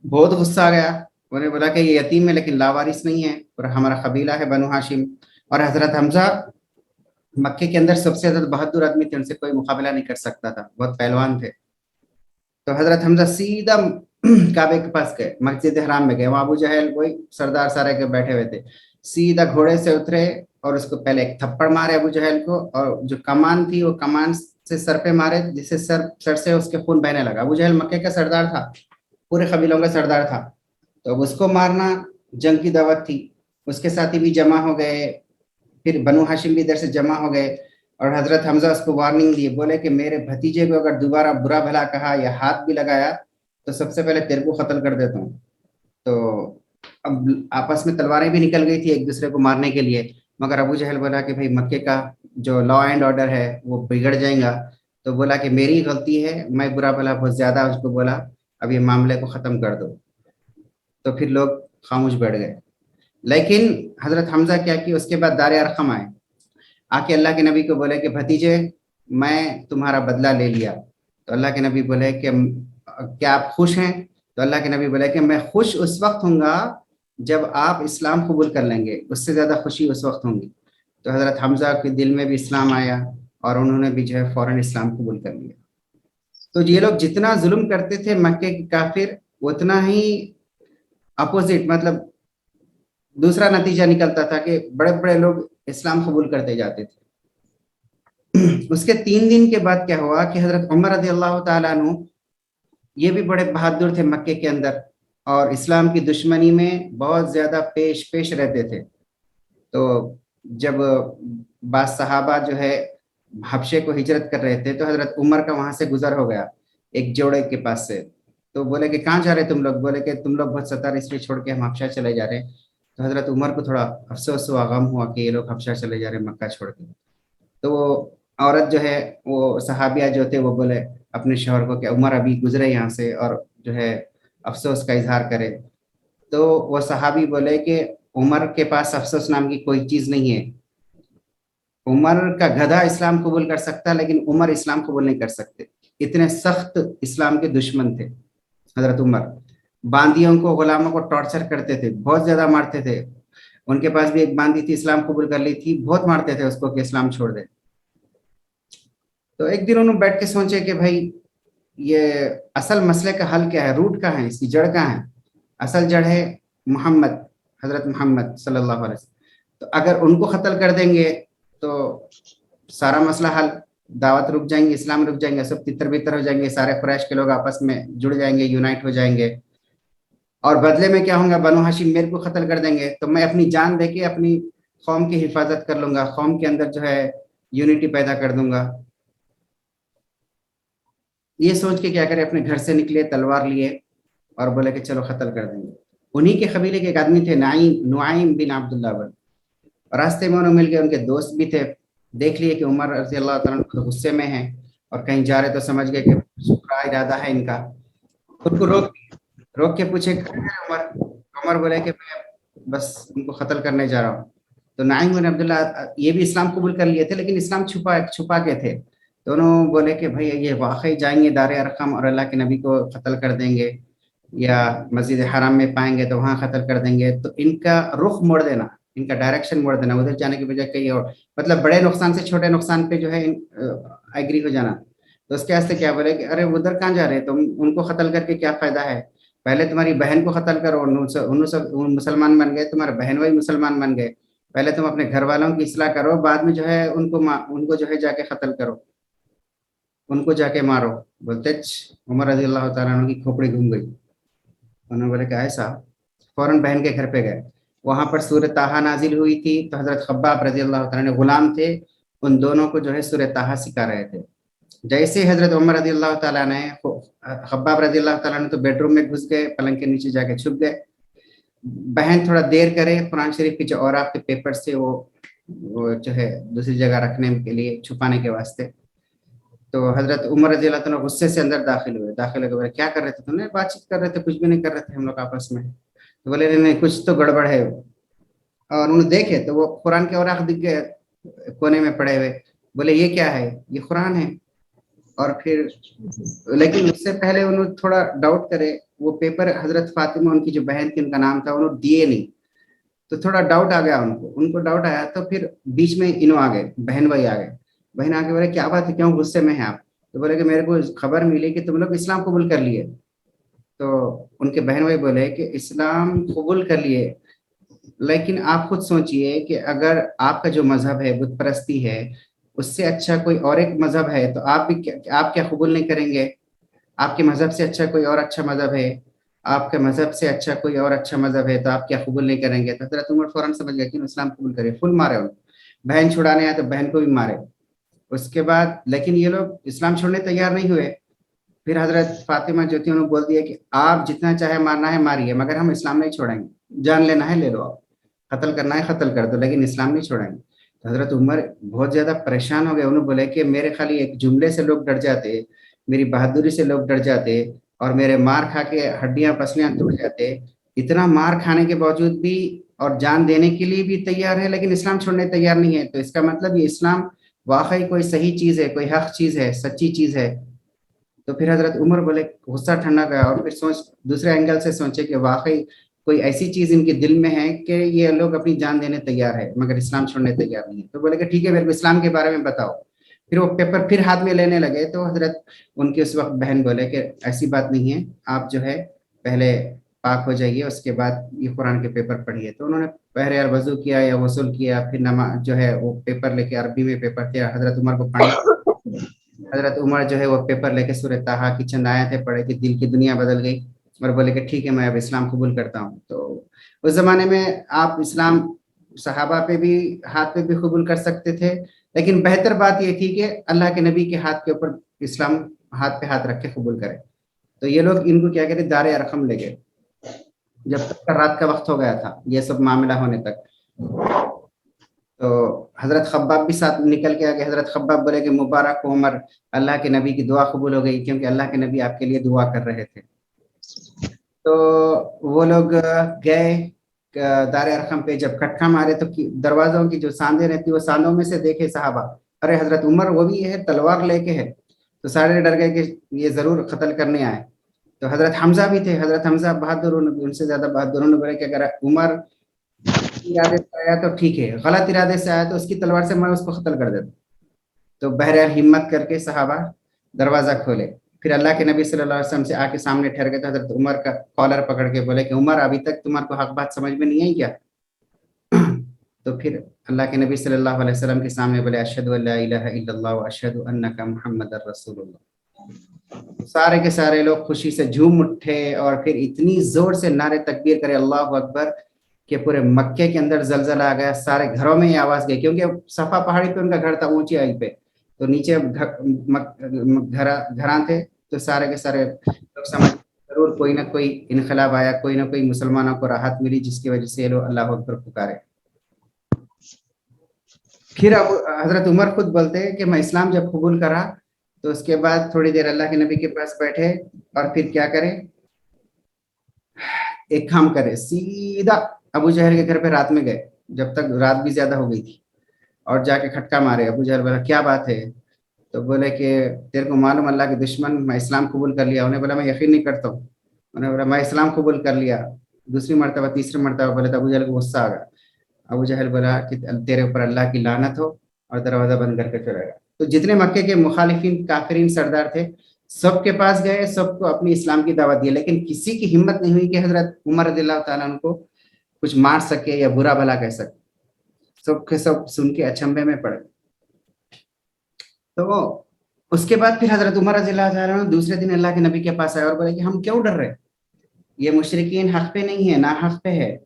بہت غصہ آ گیا، انہوں نے بولا کہ یہ یتیم ہے لیکن لاوارث نہیں ہے، اور ہمارا قبیلہ ہے بنو ہاشم، اور حضرت حمزہ مکے کے اندر سب سے زیادہ بہادر آدمی تھے، ان سے کوئی مقابلہ نہیں کر سکتا تھا، بہت پہلوان تھے۔ تو حضرت حمزہ سیدھا کعبے کے پاس گئے، مسجد حرام میں گئے، وہاں ابو جہل وہی سردار سارے کے بیٹھے ہوئے تھے، سیدھا گھوڑے سے اترے اور اس کو پہلے ایک تھپڑ مارے ابو جہل کو، اور جو کمان تھی وہ کمان سے سر پہ مارے، جس سے سر سے اس کے خون بہنے لگا۔ ابو جہل مکے کا سردار تھا، پورے قبیلوں کا سردار تھا، تو اب اس کو مارنا جنگ کی دعوت تھی، اس کے ساتھی بھی جمع ہو گئے، پھر بنو ہاشم بھی ادھر سے جمع ہو گئے، اور حضرت حمزہ اس کو وارننگ دیے، بولے کہ میرے بھتیجے کو اگر دوبارہ برا بھلا کہا یا ہاتھ بھی لگایا تو سب سے پہلے تیرے کو قتل کر دیتا ہوں۔ تو اب آپس میں تلواریں بھی نکل گئی تھی ایک دوسرے کو مارنے کے لیے، مگر ابو جہل بولا کہ بھائی مکے کا جو لا اینڈ آرڈر ہے وہ بگڑ جائیں گا، تو بولا کہ میری غلطی ہے، میں برا بھلا بہت زیادہ اس کو بولا، اب یہ معاملے کو ختم کر دو۔ تو پھر لوگ خاموش بیٹھ گئے، لیکن حضرت حمزہ کیا کی، اس کے بعد دار ارقم آئے، آ کے اللہ کے نبی کو بولے کہ بھتیجے میں تمہارا بدلہ لے لیا۔ تو اللہ کے نبی بولے کہ کیا آپ خوش ہیں؟ تو اللہ کے نبی بولے کہ میں خوش اس وقت ہوں گا جب آپ اسلام قبول کر لیں گے، اس سے زیادہ خوشی اس وقت ہوں گی۔ تو حضرت حمزہ کے دل میں بھی اسلام آیا اور انہوں نے بھی جو ہے فوراً اسلام قبول کر لیا۔ تو یہ لوگ جتنا ظلم کرتے تھے مکے کے کافر، اتنا ہی اپوزٹ مطلب دوسرا نتیجہ نکلتا تھا کہ بڑے بڑے لوگ اسلام قبول کرتے جاتے تھے۔ اس کے 3 دن کے بعد کیا ہوا کہ حضرت عمر رضی اللہ تعالیٰ عنہ یہ بھی بڑے بہادر تھے مکے کے اندر، اور اسلام کی دشمنی میں بہت زیادہ پیش رہتے تھے۔ تو جب بعض صحابہ جو ہے حبشے کو ہجرت کر رہے تھے تو حضرت عمر کا وہاں سے گزر ہو گیا ایک جوڑے کے پاس سے، تو بولے کہ کہاں جا رہے تم لوگ؟ بولے کہ تم لوگ بہت ستار اس لیے چھوڑ کے ہم حبشہ چلے جا رہے ہیں۔ تو حضرت عمر کو تھوڑا افسوس ہوا، غم ہوا کہ یہ لوگ حبشہ چلے جا رہے ہیں مکہ چھوڑ کے۔ تو وہ عورت جو ہے، وہ صحابیہ جو تھے، وہ بولے اپنے شوہر کو کہ عمر ابھی گزرے یہاں سے اور جو ہے افسوس کا اظہار کرے۔ تو وہ صحابی بولے کہ عمر کے پاس افسوس نام کی کوئی چیز نہیں ہے، عمر کا گدھا اسلام قبول کر سکتا لیکن عمر اسلام قبول نہیں کر سکتے، اتنے سخت اسلام کے دشمن تھے حضرت عمر۔ باندیوں کو، غلاموں کو ٹارچر کرتے تھے، بہت زیادہ مارتے تھے۔ ان کے پاس بھی ایک باندی تھی، اسلام قبول کر لی تھی، بہت مارتے تھے اس کو کہ اسلام چھوڑ دے۔ تو ایک دن انہوں بیٹھ کے سوچے کہ بھائی یہ اصل مسئلے کا حل کیا ہے، روٹ کہاں ہے، اس کی جڑ کہاں ہے؟ اصل جڑ ہے محمد، حضرت محمد صلی اللہ علیہ وسلم۔ تو اگر ان کو قتل کر دیں گے تو سارا مسئلہ حل، دعوت رک جائیں گے، اسلام رک جائیں گے، سب تتر بتر ہو جائیں گے، سارے قریش کے لوگ آپس میں جڑ جائیں گے، یونائٹ ہو جائیں گے، اور بدلے میں کیا ہوں گا، بنو ہاشم میرے کو قتل کر دیں گے تو میں اپنی جان دے کے اپنی قوم کی حفاظت کر لوں گا، قوم کے اندر جو ہے یونٹی پیدا کر دوں گا۔ یہ سوچ کے کیا کرے، اپنے گھر سے نکلے، تلوار لیے اور بولے کہ چلو قتل کر دیں گے. انہی کے قبیلے کے ایک آدمی تھے نعیم بن عبداللہ بن, راستے میں انہوں مل گئے, ان کے دوست بھی تھے, دیکھ لیے کہ عمر رضی اللہ تعالیٰ عنہ غصے میں ہیں اور کہیں جا رہے, تو سمجھ گئے کہ برا ارادہ ہے ان کا. ان کو روک کے پوچھے عمر. عمر بولے کہ میں بس ان کو قتل کرنے جا رہا ہوں. تو نعیم بن عبداللہ یہ بھی اسلام قبول کر لیے تھے, لیکن اسلام چھپا کے تھے. تو انہوں بولے کہ بھائی یہ واقعی جائیں گے دار ارقم اور اللہ کے نبی کو قتل کر دیں گے, یا مسجد حرام میں پائیں گے تو وہاں قتل کر دیں گے, تو ان کا رخ موڑ دینا, ان کا ڈائریکشن موڑ دینا, ادھر جانے کے بجائے کہیں اور, مطلب بڑے نقصان سے چھوٹے نقصان پہ جو ہے ایگری ہو جانا. تو اس کے واسطے کیا بولے کہ ارے ادھر کہاں جا رہے, تم ان کو قتل کر کے کیا فائدہ ہے, پہلے تمہاری بہن کو قتل کرو, مسلمان بن گئے, تمہارے بہن وہی مسلمان بن گئے, پہلے تم اپنے گھر والوں کی اصلاح کرو, بعد میں جو ہے ان کو جو ہے جا کے قتل کرو, ان کو جا کے مارو. بولتے عمر رضی اللہ تعالیٰ عنہ کی کھوپڑی گھوم گئی. انہوں نے بولے کہ ایسا, فوراً بہن کے گھر پہ گئے. وہاں پر سورہ طٰہٰ نازل ہوئی تھی, تو حضرت خباب رضی اللہ تعالیٰ نے غلام تھے, ان دونوں کو جو ہے سورہ طٰہٰ سکھا رہے تھے. جیسے حضرت عمر رضی اللہ تعالیٰ نے, خباب رضی اللہ تعالیٰ نے تو بیڈ روم میں گھس گئے, پلنگ کے نیچے جا کے چھپ گئے. بہن تھوڑا دیر کرے, قرآن شریف کی جو اوراق کے پیپر سے وہ جو ہے دوسری جگہ رکھنے کے لیے, چھپانے کے واسطے. تو حضرت عمر رضی اللہ تعالیٰ غصے سے اندر داخل ہوئے, کیا کر رہے تھے تم نے؟ بات چیت کر رہے تھے, کچھ بھی نہیں کر رہے تھے ہم لوگ آپس میں. تو بولے نہیں کچھ تو گڑبڑ ہے. اور انہوں نے دیکھے تو وہ قرآن کے اوراق دکھ گئے کونے میں پڑے ہوئے. بولے یہ کیا ہے؟ یہ قرآن ہے. اور پھر لیکن اس سے پہلے انہوں تھوڑا ڈاؤٹ کرے, وہ پیپر حضرت فاطمہ ان کی جو بہن تھی ان کا نام تھا, انہوں دیے نہیں, تو تھوڑا ڈاؤٹ آ گیا ان کو ڈاؤٹ آیا. تو پھر بیچ میں انہوں آ گئے, بہن وہی آ گئے. بہن آ کے بولے کیا بات ہے, کیوں غصے میں ہیں آپ؟ تو بولے کہ میرے کو خبر ملی کہ تم لوگ اسلام قبول کر لیے. تو ان کے بہن بھائی بولے کہ اسلام قبول کر لیے, لیکن آپ خود سوچئے کہ اگر آپ کا جو مذہب ہے بت پرستی ہے, اس سے اچھا کوئی اور ایک مذہب ہے, تو آپ کیا قبول نہیں کریں گے؟ آپ کے مذہب سے اچھا کوئی اور اچھا مذہب ہے, آپ کے مذہب سے اچھا کوئی اور اچھا مذہب ہے, تو آپ کیا قبول نہیں کریں گے؟ تو حضرت عمر فوراً سمجھ گئے کہ اسلام قبول کرے, فل مارے ان. بہن چھڑانے آئے تو بہن کو بھی مارے. اس کے بعد لیکن یہ لوگ اسلام چھوڑنے تیار نہیں ہوئے. پھر حضرت فاطمہ جو تھی انہوں نے بول دیا کہ آپ جتنا چاہے مارنا ہے ماریے, مگر ہم اسلام نہیں چھوڑیں گے, جان لینا ہے لے لو, آپ قتل کرنا ہے قتل کر دو, لیکن اسلام نہیں چھوڑیں گے. تو حضرت عمر بہت زیادہ پریشان ہو گئے. انہوں بولے کہ میرے خالی ایک جملے سے لوگ ڈر جاتے, میری بہادری سے لوگ ڈر جاتے, اور میرے مار کھا کے ہڈیاں پسلیاں ٹوٹ جاتے. اتنا مار کھانے کے باوجود بھی اور جان دینے کے لیے بھی تیار ہے, لیکن اسلام چھوڑنے تیار نہیں ہے. تو اس کا مطلب یہ اسلام واقعی کوئی صحیح چیز ہے, کوئی حق چیز ہے, سچی چیز ہے. تو پھر حضرت عمر بولے, غصہ ٹھنڈا گیا, اور پھر دوسرے اینگل سے سوچے کہ واقعی کوئی ایسی چیز ان کے دل میں ہے کہ یہ لوگ اپنی جان دینے تیار ہے مگر اسلام چھوڑنے تیار نہیں ہے. تو بولے کہ ٹھیک ہے, میرے کو اسلام کے بارے میں بتاؤ. پھر وہ پیپر پھر ہاتھ میں لینے لگے. تو حضرت ان کی اس وقت بہن بولے کہ ایسی بات نہیں ہے, آپ جو ہے پہلے پاک ہو جائیے, اس کے بعد یہ قرآن کے پیپر پڑھیے. تو انہوں نے پہلے وضو کیا یا غسل کیا, پھر نماز جو ہے وہ پیپر لے کے, عربی میں پیپر تھے, حضرت عمر کو پڑھنے. حضرت عمر جو ہے وہ پیپر لے کے سورہ طٰہٰ کی چند آیتیں پڑھے کہ دل کی دنیا بدل گئی, اور بولے کہ ٹھیک ہے میں اب اسلام قبول کرتا ہوں. تو اس زمانے میں آپ اسلام صحابہ پہ بھی ہاتھ پہ بھی قبول کر سکتے تھے, لیکن بہتر بات یہ تھی کہ اللہ کے نبی کے ہاتھ کے اوپر اسلام ہاتھ پہ ہاتھ رکھ کے قبول کرے. تو یہ لوگ ان کو کیا کہتے دار ارقم لے گئے, جب تک رات کا وقت ہو گیا تھا یہ سب معاملہ ہونے تک. تو حضرت خباب بھی ساتھ نکل کے آگے. حضرت خباب بولے کہ مبارک ہو عمر, اللہ کے نبی کی دعا قبول ہو گئی, کیونکہ اللہ کے نبی آپ کے لیے دعا کر رہے تھے. تو وہ لوگ گئے دار ارقم پہ. جب کھٹکا مارے تو دروازوں کی جو ساندیں رہتی وہ ساندوں میں سے دیکھے صحابہ, ارے حضرت عمر وہ بھی ہے, تلوار لے کے ہے. تو سارے ڈر گئے کہ یہ ضرور قتل کرنے آئے. تو حضرت حمزہ بھی تھے, حضرت حمزہ بہادر, ان سے زیادہ بہادر. انہوں نے بولے کہ اگر عمر ارادے سے آیا تو ٹھیک ہے, غلط ارادے سے آیا تو اس کی تلوار سے میں اس کو قتل کر دیتا. تو بہرحال ہمت کر کے صحابہ دروازہ کھولے. پھر اللہ کے نبی صلی اللہ علیہ وسلم سے آ کے سامنے ٹھہر گئے. تو حضرت عمر کا کالر پکڑ کے بولے کہ عمر ابھی تک تمہارے کو حق بات سمجھ میں نہیں آئی کیا؟ تو پھر اللہ کے نبی صلی اللہ علیہ وسلم کے سامنے بولے اشہد ان لا الہ الا اللہ واشہد انک محمد رسول اللہ. سارے کے سارے لوگ خوشی سے جھوم اٹھے, اور پھر اتنی زور سے نعرے تکبیر کرے اللہ اکبر کہ پورے مکے کے اندر زلزلہ آ گیا. سارے گھروں میں یہ آواز گئی, کیونکہ صفا پہاڑی پہ ان کا گھر تھا, اونچی آئی پہ, تو نیچے گھراں تھے. تو سارے کے سارے لوگ سمجھ ضرور کوئی نہ کوئی انقلاب آیا, کوئی نہ کوئی مسلمانوں کو راحت ملی جس کی وجہ سے یہ لوگ اللہ اکبر پکارے. پھر اب حضرت عمر خود بولتے ہیں کہ میں اسلام جب قبول کرا تو اس کے بعد تھوڑی دیر اللہ کے نبی کے پاس بیٹھے اور پھر کیا کرے, ایک کام کرے, سیدھا ابو جہل کے گھر پہ رات میں گئے, جب تک رات بھی زیادہ ہو گئی تھی, اور جا کے کھٹکا مارے. ابو جہل بولا کیا بات ہے؟ تو بولے کہ تیرے کو معلوم اللہ کے دشمن, میں اسلام قبول کر لیا. انہیں بولا میں یقین نہیں کرتا ہوں. انہیں بولا میں اسلام قبول کر لیا. دوسری مرتبہ تیسری مرتبہ بولے تو ابو جہل کو غصہ آ گیا. ابو جہل بولا کہ تیرے اوپر اللہ کی لعنت ہو, اور دروازہ بند کر کے چلا گیا. تو جتنے مکے کے مخالفین کافرین سردار تھے سب کے پاس گئے, سب کو اپنی اسلام کی دعوت دی, لیکن کسی کی ہمت نہیں ہوئی کہ حضرت عمر رضی اللہ تعالیٰ عنہ کو کچھ مار سکے یا برا بھلا کہہ سکے. سب کے سب سن کے اچنبھے میں پڑے. تو اس کے بعد پھر حضرت عمر رضی اللہ تعالیٰ عنہ دوسرے دن اللہ کے نبی کے پاس آئے اور بولے کہ ہم کیوں ڈر رہے, یہ مشرکین حق پہ نہیں ہے, نا حق پہ ہے,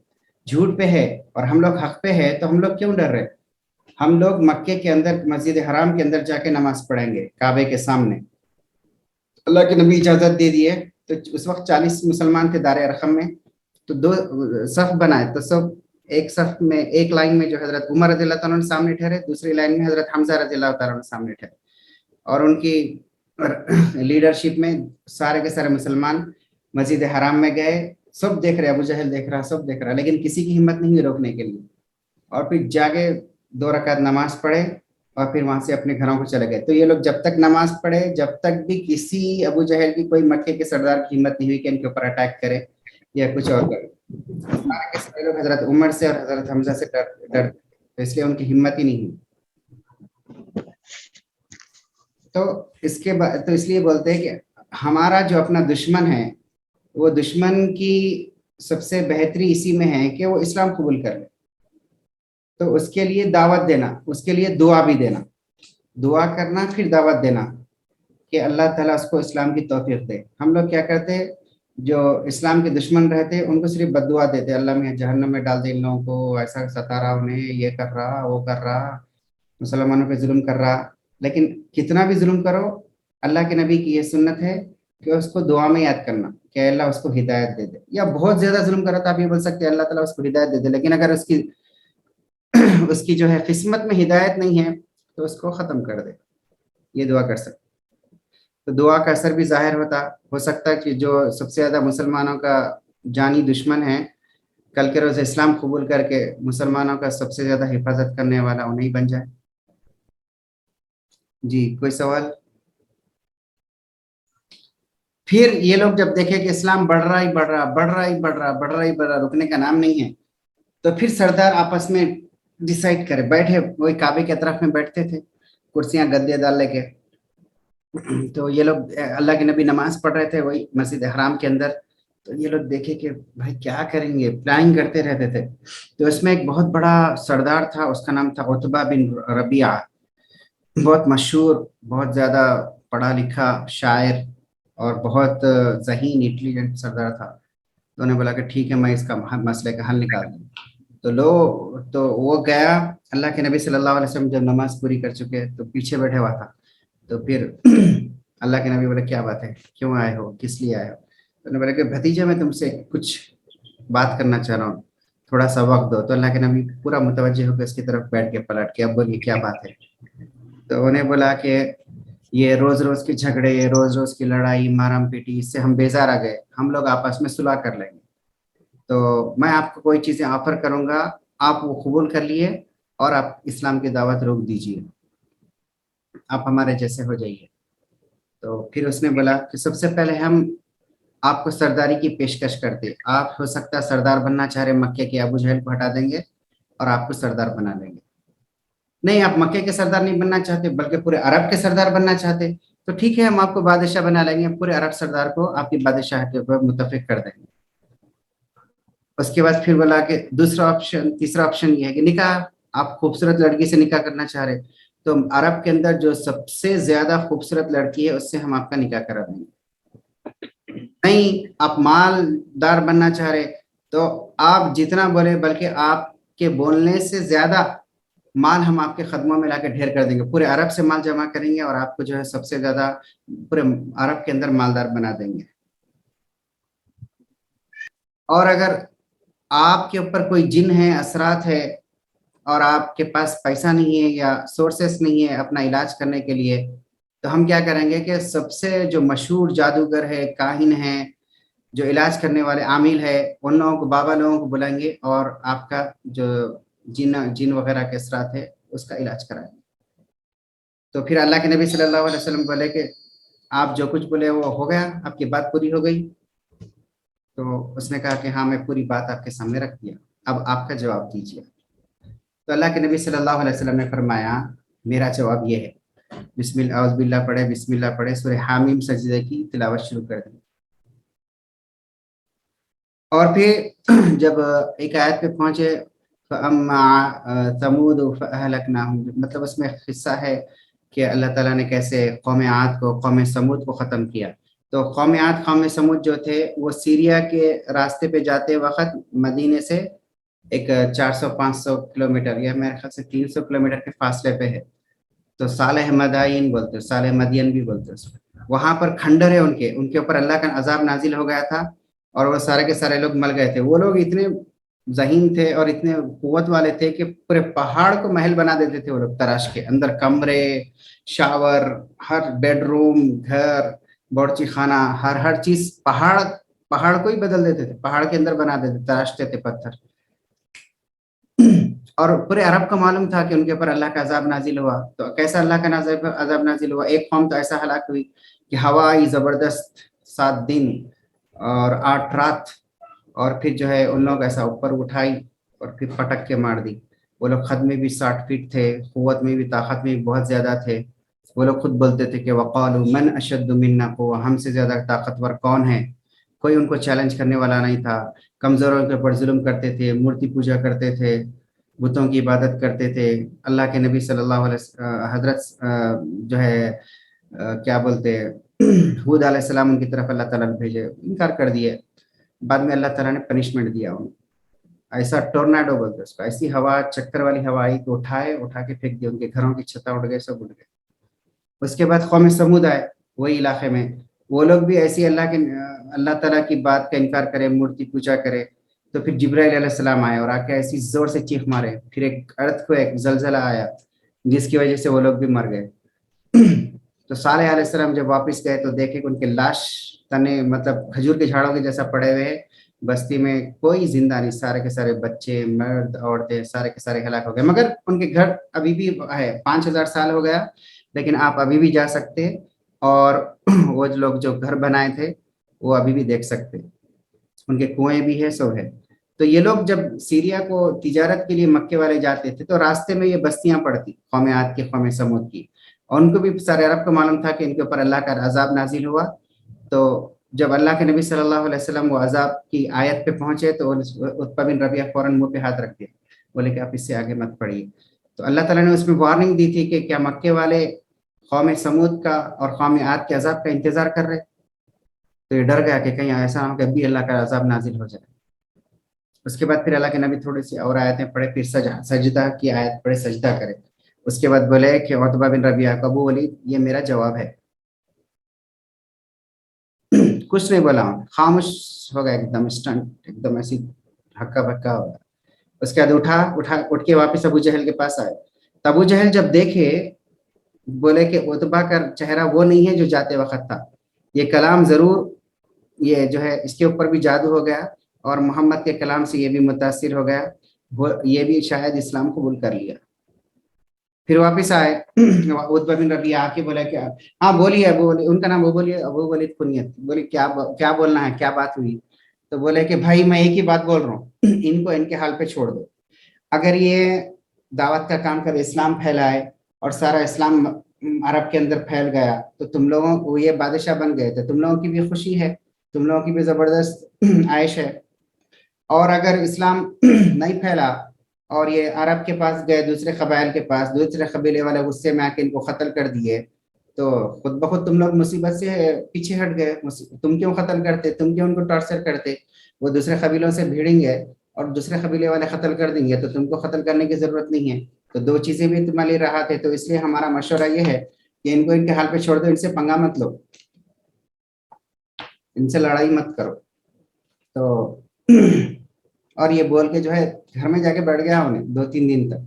جھوٹ پہ ہے, اور ہم لوگ حق پہ ہے, تو ہم لوگ کیوں ڈر رہے؟ ہم لوگ مکے کے اندر مسجد حرام کے اندر جا کے نماز پڑھیں گے کعبے کے سامنے. اللہ کے نبی اجازت دے دیے. تو اس وقت 40 مسلمان تھے دار ارقم میں, تو دو صف بنائے. تو سب ایک صف میں, ایک لائن میں جو حضرت عمر رضی اللہ تعالیٰ عنہ سامنے ٹھہرے, دوسری لائن میں حضرت حمزہ رضی اللہ تعالیٰ عنہ سامنے ٹھہرے, اور ان کی لیڈرشپ میں سارے کے سارے مسلمان مسجد حرام میں گئے. سب دیکھ رہے, ابو جہل دیکھ رہا, سب دیکھ رہا, لیکن کسی کی ہمت نہیں ہوئی روکنے کے لیے. اور پھر جاگے 2 رکعت نماز پڑھے اور پھر وہاں سے اپنے گھروں کو چلے گئے. تو یہ لوگ جب تک نماز پڑھے, جب تک بھی کسی ابو جہل کی کوئی مکے کے سردار کی ہمت نہیں ہوئی کہ ان کے اوپر اٹیک کرے یا کچھ اور کرے. سارے کے سارے لوگ حضرت عمر سے اور حضرت حمزہ سے ڈر, تو اس لیے ان کی ہمت ہی نہیں ہوئی. تو اس کے بعد تو اس لیے بولتے ہیں کہ ہمارا جو اپنا دشمن ہے, وہ دشمن کی سب سے بہتری اسی میں ہے کہ وہ اسلام قبول کر لے. تو اس کے لیے دعوت دینا, اس کے لیے دعا بھی دینا, دعا کرنا پھر دعوت دینا کہ اللہ تعالیٰ اس کو اسلام کی توفیق دے. ہم لوگ کیا کرتے, جو اسلام کے دشمن رہتے ان کو صرف بد دعا دیتے, اللہ میں جہنم میں ڈال دے ان لوگوں کو, ایسا ستا رہا انہیں, یہ کر رہا وہ کر رہا, مسلمانوں پہ ظلم کر رہا. لیکن کتنا بھی ظلم کرو, اللہ کے نبی کی یہ سنت ہے کہ اس کو دعا میں یاد کرنا کہ اللہ اس کو ہدایت دے دے. یا بہت زیادہ ظلم کرو تو آپ یہ بول سکتے ہیں اللہ تعالیٰ اس کو ہدایت دے دے, لیکن اگر اس کی جو ہے قسمت میں ہدایت نہیں ہے تو اس کو ختم کر دے, یہ دعا کر سکتے. تو دعا کا اثر بھی ظاہر ہو سکتا ہے کہ جو سب سے زیادہ مسلمانوں کا جانی دشمن ہے, کل کے روز اسلام قبول کر کے مسلمانوں کا سب سے زیادہ حفاظت کرنے والا انہیں بن جائے. جی کوئی سوال؟ پھر یہ لوگ جب دیکھے کہ اسلام بڑھ رہا ہی بڑھ رہا, بڑھ رہا ہی بڑھ رہا, بڑھ رہا ہی بڑھ رہا, رکنے کا نام نہیں ہے, تو پھر سردار آپس میں ڈیسائیڈ کرے, بیٹھے وہی کعبے کے اطراف میں بیٹھتے تھے, کرسیاں گدے ڈال لے کے. تو یہ لوگ اللہ کے نبی نماز پڑھ رہے تھے وہی مسجد حرام کے اندر. تو یہ لوگ دیکھے کہ بھائی کیا کریں گے, پلاننگ کرتے رہتے تھے. تو اس میں ایک بہت بڑا سردار تھا, اس کا نام تھا عتبہ بن ربیعہ, بہت مشہور, بہت زیادہ پڑھا لکھا شاعر اور بہت ذہین انٹیلیجنٹ سردار تھا. تو انہوں نے بولا کہ ٹھیک ہے میں اس کا مسئلے کا حل نکال دوں. تو وہ گیا, اللہ کے نبی صلی اللہ علیہ وسلم جب نماز پوری کر چکے تو پیچھے بیٹھے ہوا تھا. تو پھر اللہ کے نبی بولے کیا بات ہے, کیوں آئے ہو, کس لیے آئے ہو؟ تو انہوں نے بولا کہ بھتیجا میں تم سے کچھ بات کرنا چاہ رہا ہوں, تھوڑا سا وقت دو. تو اللہ کے نبی پورا متوجہ ہو کے اس کی طرف بیٹھ کے پلٹ کے اب بولیے کیا بات ہے. تو انہیں بولا کہ یہ روز روز کے جھگڑے, روز روز کی لڑائی مارم پیٹی, اس سے ہم بیزار آ گئے, ہم لوگ آپس میں صلح کر لیں گے. تو میں آپ کو کوئی چیزیں آفر کروں گا, آپ وہ قبول کر لیے اور آپ اسلام کی دعوت روک دیجیے, آپ ہمارے جیسے ہو جائیے. تو پھر اس نے بولا کہ سب سے پہلے ہم آپ کو سرداری کی پیشکش کرتے, آپ ہو سکتا ہے سردار بننا چاہ رہے مکے کے, ابو جہل کو ہٹا دیں گے اور آپ کو سردار بنا لیں گے. نہیں, آپ مکے کے سردار نہیں بننا چاہتے بلکہ پورے عرب کے سردار بننا چاہتے, تو ٹھیک ہے ہم آپ کو بادشاہ بنا لیں گے, پورے عرب سردار کو آپ کی بادشاہ کے اوپر متفق کر دیں گے. اس کے بعد پھر بولا کہ تیسرا آپشن یہ ہے کہ نکاح, آپ خوبصورت لڑکی سے نکاح کرنا چاہ رہے تو عرب کے اندر جو سب سے زیادہ خوبصورت لڑکی ہے اس سے ہم آپ کا نکاح کرا دیں گے. نہیں, آپ مالدار بننا چاہ رہے تو آپ جتنا بولے بلکہ آپ کے بولنے سے زیادہ مال ہم آپ کے قدموں میں لا کے ڈھیر کر دیں گے, پورے عرب سے مال جمع کریں گے اور آپ کو جو ہے سب سے زیادہ پورے عرب کے اندر مالدار بنا دیں گے. اور اگر آپ کے اوپر کوئی جن ہے، اثرات ہے، اور آپ کے پاس پیسہ نہیں ہے یا سورسز نہیں ہے اپنا علاج کرنے کے لیے، تو ہم کیا کریں گے کہ سب سے جو مشہور جادوگر ہے، کاہن ہے، جو علاج کرنے والے عامل ہے، ان لوگوں کو، بابا لوگوں کو بلائیں گے اور آپ کا جو جن وغیرہ کے اثرات ہے اس کا علاج کرائیں گے۔ تو پھر اللہ کے نبی صلی اللہ علیہ وسلم بولے کہ آپ جو کچھ بولے وہ ہو گیا، آپ کی بات پوری ہو گئی؟ تو اس نے کہا کہ ہاں میں پوری بات آپ کے سامنے رکھ دیا، اب آپ کا جواب دیجیے۔ تو اللہ کے نبی صلی اللہ علیہ وسلم نے فرمایا میرا جواب یہ ہے، بسم اللہ، اعوذ باللہ پڑھے، بسم اللہ پڑھے، سورہ حامیم سجدے کی تلاوت شروع کر دی، اور پھر جب ایک آیت پہ پہنچے فَأَمَّا ثَمُودُ فَأَهْلَكْنَاهُمْ، مطلب اس میں قصہ ہے کہ اللہ تعالیٰ نے کیسے قوم عاد کو، قوم سمود کو ختم کیا۔ تو قوم عاد، قوم سمود جو تھے وہ سیریا کے راستے پہ جاتے وقت مدینے سے ایک 400-500 کلومیٹر یا میرے خیال سے 300 کلومیٹر کے فاصلے پہ ہے۔ تو صالح مدائن بولتے، صالح مدین بھی بولتے اس کو۔ وہاں پر کھنڈر ہے ان کے اوپر اللہ کا عذاب نازل ہو گیا تھا، اور وہ سارے کے سارے لوگ مر گئے تھے۔ وہ لوگ اتنے ذہین تھے اور اتنے قوت والے تھے کہ پورے پہاڑ کو محل بنا دیتے تھے وہ لوگ، تراش کے اندر کمرے، شاور، ہر بیڈ روم، گھر، باورچی خانہ، ہر چیز پہاڑ کو ہی بدل دیتے تھے، پہاڑ کے اندر بنا دیتے، تراشتے تھے پتھر۔ اور پورے عرب کو معلوم تھا کہ ان کے اوپر اللہ کا عذاب نازل ہوا۔ تو کیسا اللہ کا عذاب نازل ہوا؟ ایک قوم تو ایسا ہلاک ہوئی کہ ہوا آئی زبردست 7 دن اور 8 رات، اور پھر جو ہے ان لوگ ایسا اوپر اٹھائی اور پھر پٹک کے مار دی۔ وہ لوگ خد میں بھی 60 فٹ تھے، قوت میں بھی، طاقت میں بھی بہت زیادہ تھے۔ وہ لوگ خود بولتے تھے کہ وقالوا من اشد منا قوة، ہم سے زیادہ طاقتور کون ہے؟ کوئی ان کو چیلنج کرنے والا نہیں تھا۔ کمزوروں کے اوپر ظلم کرتے تھے، مورتی پوجا کرتے تھے، بتوں کی عبادت کرتے تھے۔ اللہ کے نبی صلی اللہ علیہ حضرت جو ہے کیا بولتے حود علیہ السلام، ان کی طرف اللہ تعالیٰ نے بھیجے، انکار کر دیے۔ بعد میں اللہ تعالیٰ نے پنشمنٹ دیا ان، ایسا ٹورناڈو بولتے اس کو، ایسی ہوا، چکر والی ہوا آئی تو اٹھا کے پھینک دیا، ان کے گھروں کی چھتیں اڑ گئے، سب اڑ گئے۔ اس کے بعد قوم سمود آئے وہی علاقے میں، وہ لوگ بھی ایسی اللہ تعالیٰ کی بات کا انکار کرے، مورتی پوجا کرے۔ تو پھر جبرائیل علیہ السلام آئے اور آ کے ایسی زور سے چیخ مارے، پھر ایک ارتھ کو، ایک زلزلہ آیا جس کی وجہ سے وہ لوگ بھی مر گئے۔ تو صالح علیہ السلام جب واپس گئے تو دیکھے کہ ان کے لاش تنے، مطلب کھجور کے جھاڑوں کے جیسا پڑے ہوئے ہیں، بستی میں کوئی زندہ نہیں، سارے کے سارے بچے، مرد، عورتیں، سارے کے سارے ہلاک ہو گئے۔ مگر ان کے گھر ابھی بھی ہے، 5000 سال ہو گیا لیکن آپ ابھی بھی جا سکتے، اور وہ لوگ جو گھر بنائے تھے وہ ابھی بھی دیکھ سکتے، ان کے کنویں بھی ہے، سو ہے۔ تو یہ لوگ جب سیریا کو تجارت کے لیے مکے والے جاتے تھے تو راستے میں یہ بستیاں پڑتی، قوم عاد کی، قوم سمود کی، اور ان کو بھی سارے عرب کو معلوم تھا کہ ان کے اوپر اللہ کا عذاب نازل ہوا۔ تو جب اللہ کے نبی صلی اللہ علیہ وسلم وہ عذاب کی آیت پہ پہنچے تو عتبہ بن ربیعہ فوراً منہ پہ ہاتھ رکھ دیا، بولے کہ آپ اس سے آگے مت پڑھیے۔ تو اللہ تعالیٰ نے اس میں وارننگ دی تھی کہ کیا مکے والے قوم سمود کا اور قوم عاد کے عذاب کا انتظار کر رہے؟ تو یہ ڈر گیا کہ کہیں ایسا ہو کہ ابھی اللہ کا عذاب نازل ہو جائے۔ اس کے بعد پھر اللہ کے نبی تھوڑی سی اور آیتیں پڑھے، پھر سجدہ کی آیت پڑھے، سجدہ کرے۔ اس کے بعد بولے کہ عتبہ بن ربیعہ، ابو ولید یہ میرا جواب ہے۔ کچھ نہیں بولا، خاموش ہو گیا، ایک دم اسٹنٹ، ایک دم ایسی ہکا بکا ہو گیا۔ اس کے بعد اٹھ کے واپس ابو جہل کے پاس آئے۔ تو ابو جہل جب دیکھے، بولے کہ عتبہ کا چہرہ وہ نہیں ہے جو جاتے وقت تھا، یہ کلام ضرور، یہ جو ہے اس کے اوپر بھی جادو ہو گیا، اور محمد کے کلام سے یہ بھی متاثر ہو گیا، یہ بھی شاید اسلام قبول کر لیا۔ پھر واپس آئے عتبہ بن ربیعہ، آ کے بولا کہ ہاں بولیے ابو ولید، ان کا نام ابو ولید کنیت، بولے کیا بولنا ہے، کیا بات ہوئی؟ تو بولے کہ بھائی میں ایک ہی بات بول رہا ہوں، ان کو ان کے حال پہ چھوڑ دو، اگر یہ دعوت کا کام کر اسلام پھیلائے اور سارا اسلام عرب کے اندر پھیل گیا تو تم لوگوں کو یہ بادشاہ بن گئے تھے، تم لوگوں کی بھی خوشی ہے، تم لوگوں کی بھی زبردست عائش ہے۔ اور اگر اسلام نہیں پھیلا اور یہ عرب کے پاس گئے، دوسرے قبائل کے پاس، دوسرے قبیلے والے غصے میں آ کے ان کو قتل کر دیے، تو خود بخود تم لوگ مصیبت سے پیچھے ہٹ گئے۔ تم کیوں قتل کرتے، تم کیوں ان کو ٹارچر کرتے؟ وہ دوسرے قبیلوں سے بھیڑیں گے اور دوسرے قبیلے والے قتل کر دیں گے، تو تم کو قتل کرنے کی ضرورت نہیں ہے۔ تو 2 چیزیں بھی تمہارے لیے راحت ہے، تو اس لیے ہمارا مشورہ یہ ہے کہ ان کو ان کے حال پہ چھوڑ دو، ان سے پنگا مت لو، ان سے لڑائی مت کرو۔ تو اور یہ بول کے جو ہے گھر میں جا کے بیٹھ گیا انہیں 2-3 دن تک.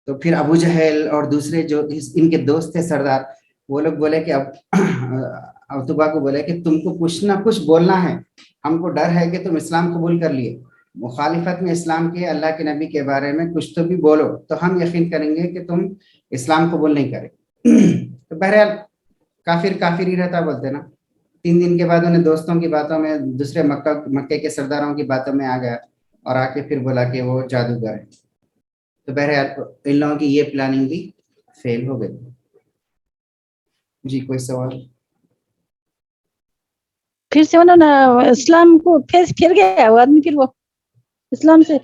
تو پھر ابو جہل اور دوسرے جو ان کے دوست تھے سردار, وہ لوگ بولے کہ اب عتبہ کو بولے کہ تم کو کچھ نہ کچھ بولنا ہے, ہم کو ڈر ہے کہ تم اسلام قبول کر لیے, مخالفت میں اسلام کے, اللہ کے نبی کے بارے میں کچھ تو بھی بولو تو ہم یقین کریں گے کہ تم اسلام قبول نہیں کرے. تو بہرحال کافر کافر ہی رہتا بولتے نا. 3 دن کے بعد انہیں دوستوں کی باتوں میں, دوسرے مکے کے سرداروں کی باتوں میں آ گیا اور آ کے پھر بولا کہ وہ جادوگر ہے. تو بہرحال ان لوگوں کی یہ پلاننگ بھی فیل ہو گئی. جی کوئی سوال؟ پھر سے انہوں نے اسلام کو پھر گیا وہ آدمی, پھر وہ اسلام سے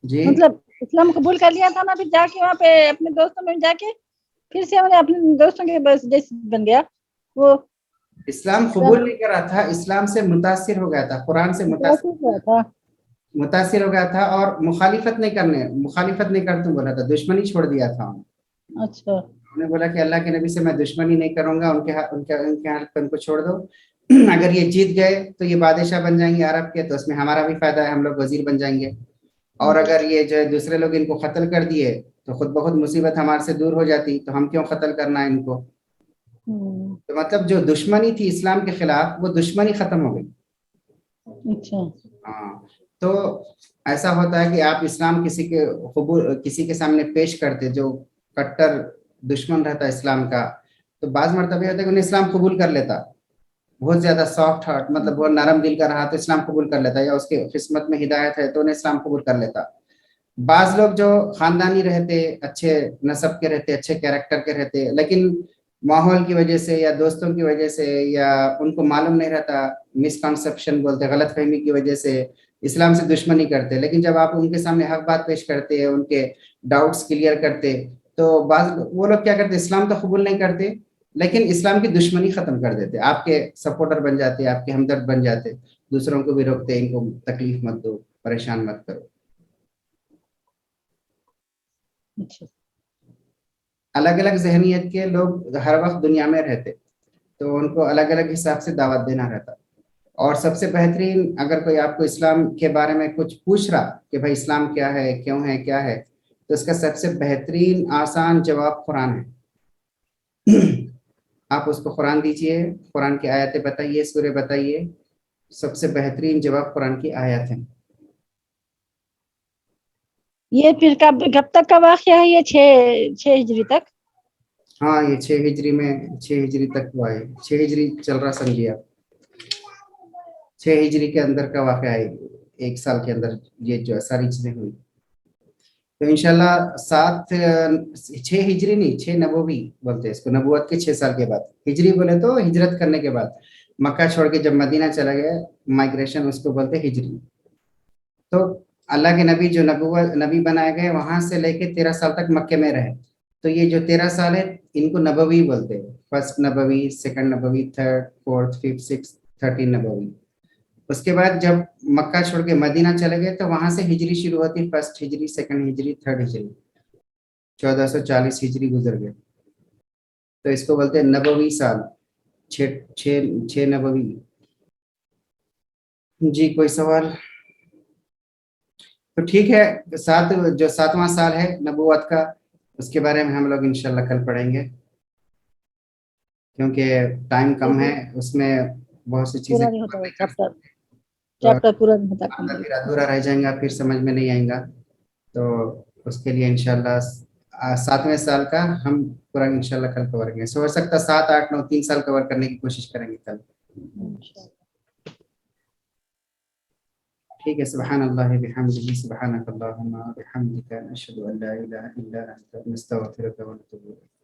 جی مطلب اسلام قبول کر لیا تھا نا, پھر جا کے وہاں پہ اپنے دوستوں میں جا کے پھر سے انہیں اپنے دوستوں کے بس جیسے بن گیا. وہ اسلام قبول نہیں کر رہا تھا, اسلام سے متاثر ہو گیا تھا, قرآن سے متاثر ہو گیا تھا اور مخالفت نہیں کرتوں بولا تھا, دشمنی چھوڑ دیا تھا. اچھا, انہوں نے بولا کہ اللہ کے نبی سے میں دشمنی نہیں کروں گا, ان کے حالت پہ ان کو چھوڑ دو. اگر یہ جیت گئے تو یہ بادشاہ بن جائیں گے عرب کے, تو اس میں ہمارا بھی فائدہ ہے, ہم لوگ وزیر بن جائیں گے. اور اگر یہ جو دوسرے لوگ ان کو قتل کر دیے تو خود بخود مصیبت ہمارے سے دور ہو جاتی, تو ہم کیوں قتل کرنا ہے ان کو. تو مطلب جو دشمنی تھی اسلام کے خلاف وہ دشمنی ختم ہو گئی. اچھا, ہاں, تو ایسا ہوتا ہے کہ آپ اسلام کسی کے سامنے پیش کرتے جو کٹر دشمن رہتا ہے اسلام کا, تو بعض مرتبہ ہوتا ہے کہ انہیں اسلام قبول کر لیتا, بہت زیادہ سافٹ ہارٹ, مطلب بہت نرم دل کا رہا تو اسلام قبول کر لیتا, یا اس کے قسمت میں ہدایت ہے تو انہیں اسلام قبول کر لیتا. بعض لوگ جو خاندانی رہتے, اچھے نسب کے رہتے, اچھے کیریکٹر کے رہتے, لیکن ماحول کی وجہ سے یا دوستوں کی وجہ سے یا ان کو معلوم نہیں رہتا, مسکنسپشن بولتے, غلط فہمی کی وجہ سے اسلام سے دشمنی کرتے. لیکن جب آپ ان کے سامنے حق بات پیش کرتے, ان کے ڈاؤٹس کلیئر کرتے, تو بعض وہ لوگ کیا کرتے, اسلام تو قبول نہیں کرتے لیکن اسلام کی دشمنی ختم کر دیتے, آپ کے سپورٹر بن جاتے, آپ کے ہمدرد بن جاتے, دوسروں کو بھی روکتے, ان کو تکلیف مت دو, پریشان مت کرو. الگ الگ ذہنیت کے لوگ ہر وقت دنیا میں رہتے, تو ان کو الگ الگ حساب سے دعوت دینا رہتا. اور سب سے بہترین, اگر کوئی آپ کو اسلام کے بارے میں کچھ پوچھ رہا کہ بھائی اسلام کیا ہے, کیوں ہے, کیا ہے, تو اس کا سب سے بہترین آسان جواب قرآن ہے. آپ اس کو قرآن دیجئے, قرآن کی آیتیں بتائیے, سورے بتائیے, سب سے بہترین جواب قرآن کی آیت ہیں. یہ پھر کب تک کا واقعہ ہے, یہ 6 ہجری تک؟ ہاں, یہ 6 ہجری میں, 6 ہجری تک ہوا ہے, 6 ہجری چل رہا سمجھیے آپ, 6 ہجری کے اندر کا واقعہ ہے, 1 سال کے اندر یہ جو ساری چیزیں ہوئی. تو انشاءاللہ 6 ہجری نہیں, 6 نبوی بولتے ہیں اس کو, نبوت کے 6 سال کے بعد. ہجری بولے تو ہجرت کرنے کے بعد, مکہ چھوڑ کے جب مدینہ چلا گیا, مائگریشن اس کو بولتے ہجری. تو اللہ کے نبی جو نبی بنائے گئے, وہاں سے لے کے 13 سال تک مکے میں رہے. تو یہ جو 13 سال ہے ان کو نبوی بولتے ہیں, 1 نبوی, 2 نبوی, 3, 4, 5, 6, 13 نبوی. اس کے بعد جب مکہ چھوڑ کے مدینہ چلے گئے تو وہاں سے ہجری شروع ہوتی, 1 ہجری, 2 ہجری, 3 ہجری, 1440 ہجری گزر گئے. تو اس کو بولتے ہیں نبوی سال, 6 نبوی. جی کوئی سوال؟ تو ٹھیک ہے, جو 7واں سال ہے نبوت کا, اس کے بارے میں ہم لوگ انشاءاللہ کل پڑھیں گے, کیونکہ ٹائم کم ہے, اس میں بہت سی چیزیں پورا نہیں ہوتا چیپٹر پورا نہیں ہوتا پھر کمپلیٹ. ادھورا رہ جائیں گا, پھر سمجھ میں نہیں آئیں گا. تو اس کے لیے انشاءاللہ 7ویں سال کا ہم پورا انشاءاللہ کل کور کریں گے. ہو سکتا ہے 7, 8, 9, 3 سال کور کرنے کی کوشش کریں گے کل. ٹھیک ہے, سبحان اللہ بحمدہ, سبحانک اللہم وبحمدک, نشہد ان لا الہ الا انت, نستغفرک ونتوب الیک.